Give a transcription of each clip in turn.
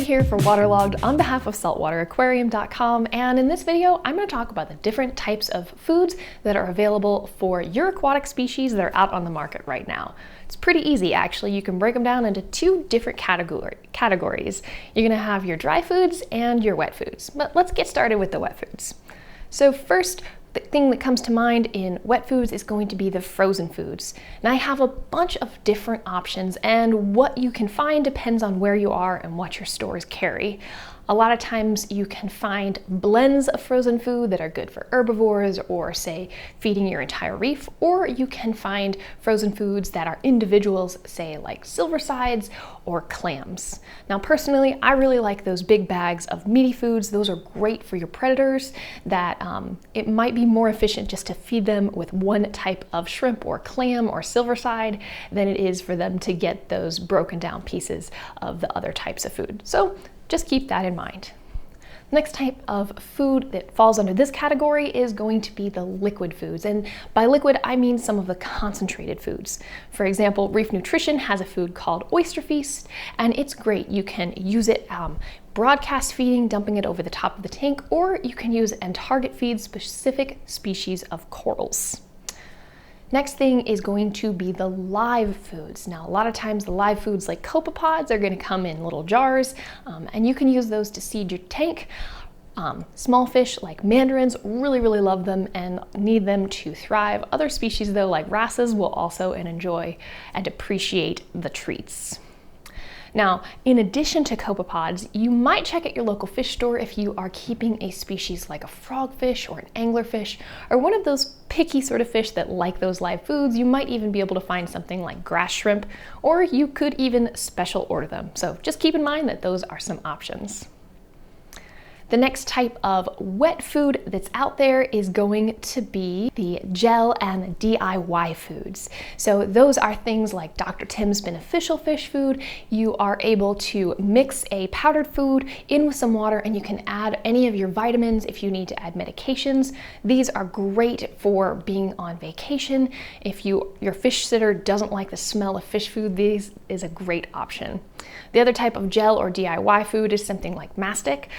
Here for WaterLogged on behalf of saltwateraquarium.com, and in this video I'm going to talk about the different types of foods that are available for your aquatic species that are out on the market right now. It's pretty easy actually. You can break them down into two different categories. You're going to have your dry foods and your wet foods, but let's get started with the wet foods. So first, the thing that comes to mind in wet foods is going to be the frozen foods. And I have a bunch of different options, and what you can find depends on where you are and what your stores carry. A lot of times you can find blends of frozen food that are good for herbivores or say feeding your entire reef, or you can find frozen foods that are individuals, say like silver sides or clams. Now personally, I really like those big bags of meaty foods. Those are great for your predators that it might be more efficient just to feed them with one type of shrimp or clam or silver side than it is for them to get those broken down pieces of the other types of food. So just keep that in mind. The next type of food that falls under this category is going to be the liquid foods. And by liquid, I mean some of the concentrated foods. For example, Reef Nutrition has a food called Oyster Feast, and it's great. You can use it broadcast feeding, dumping it over the top of the tank, or you can use it and target feed specific species of corals. Next thing is going to be the live foods. Now, a lot of times the live foods like copepods are going to come in little jars, and you can use those to seed your tank. Small fish like mandarins really love them and need them to thrive. Other species though, like wrasses, will also enjoy and appreciate the treats. Now, in addition to copepods, you might check at your local fish store if you are keeping a species like a frogfish or an anglerfish, or one of those picky sort of fish that like those live foods. You might even be able to find something like grass shrimp, or you could even special order them. So just keep in mind that those are some options. The next type of wet food that's out there is going to be the gel and DIY foods. So those are things like Dr. Tim's beneficial fish food. You are able to mix a powdered food in with some water, and you can add any of your vitamins if you need to add medications. These are great for being on vacation. If your fish sitter doesn't like the smell of fish food, this is a great option. The other type of gel or DIY food is something like mastic.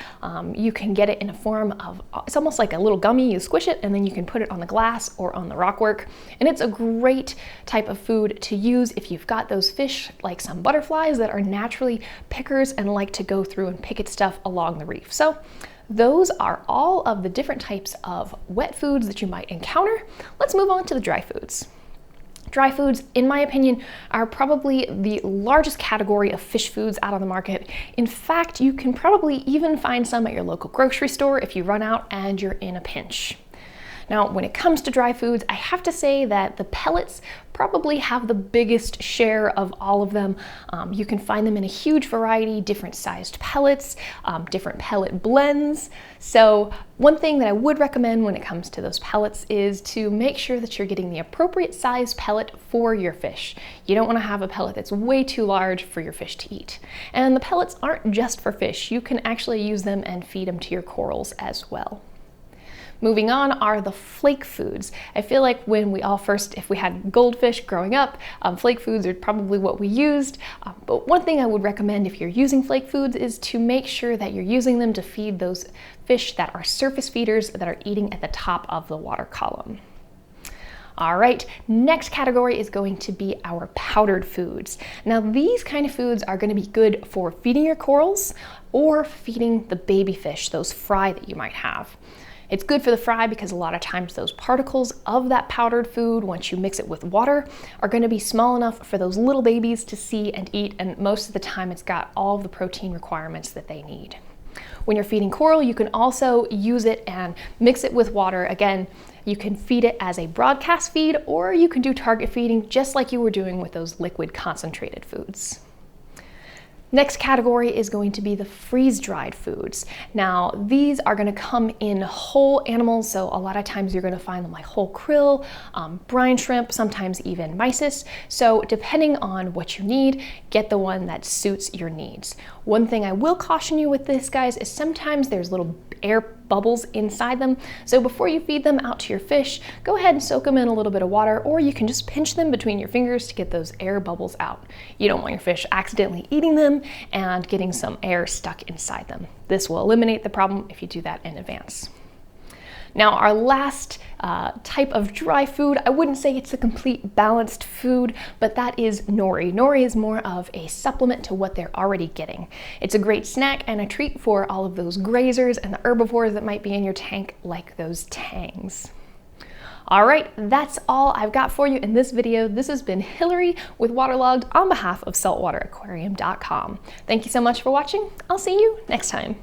You can get it in a form of, it's almost like a little gummy. You squish it and then you can put it on the glass or on the rockwork. And it's a great type of food to use if you've got those fish like some butterflies that are naturally pickers and like to go through and pick at stuff along the reef. So those are all of the different types of wet foods that you might encounter. Let's move on to the dry foods. Dry foods, in my opinion, are probably the largest category of fish foods out on the market. In fact, you can probably even find some at your local grocery store if you run out and you're in a pinch. Now, when it comes to dry foods, I have to say that the pellets probably have the biggest share of all of them. You can find them in a huge variety, different sized pellets, different pellet blends. So one thing that I would recommend when it comes to those pellets is to make sure that you're getting the appropriate size pellet for your fish. You don't want to have a pellet that's way too large for your fish to eat. And the pellets aren't just for fish. You can actually use them and feed them to your corals as well. Moving on are the flake foods. I feel like when we all first, if we had goldfish growing up, flake foods are probably what we used. But one thing I would recommend if you're using flake foods is to make sure that you're using them to feed those fish that are surface feeders that are eating at the top of the water column. All right, next category is going to be our powdered foods. Now these kind of foods are going to be good for feeding your corals or feeding the baby fish, those fry that you might have. It's good for the fry because a lot of times those particles of that powdered food, once you mix it with water, are going to be small enough for those little babies to see and eat, and most of the time it's got all of the protein requirements that they need. When you're feeding coral, you can also use it and mix it with water. Again, you can feed it as a broadcast feed, or you can do target feeding just like you were doing with those liquid concentrated foods. Next category is going to be the freeze-dried foods. Now, these are going to come in whole animals, so a lot of times you're going to find them like whole krill, brine shrimp, sometimes even mysis. So depending on what you need, get the one that suits your needs. One thing I will caution you with this, guys, is sometimes there's little air bubbles inside them. So before you feed them out to your fish, go ahead and soak them in a little bit of water, or you can just pinch them between your fingers to get those air bubbles out. You don't want your fish accidentally eating them and getting some air stuck inside them. This will eliminate the problem if you do that in advance. Now, our last type of dry food, I wouldn't say it's a complete balanced food, but that is nori. Nori is more of a supplement to what they're already getting. It's a great snack and a treat for all of those grazers and the herbivores that might be in your tank, like those tangs. All right, that's all I've got for you in this video. This has been Hillary with WaterLogged on behalf of saltwateraquarium.com. Thank you so much for watching. I'll see you next time.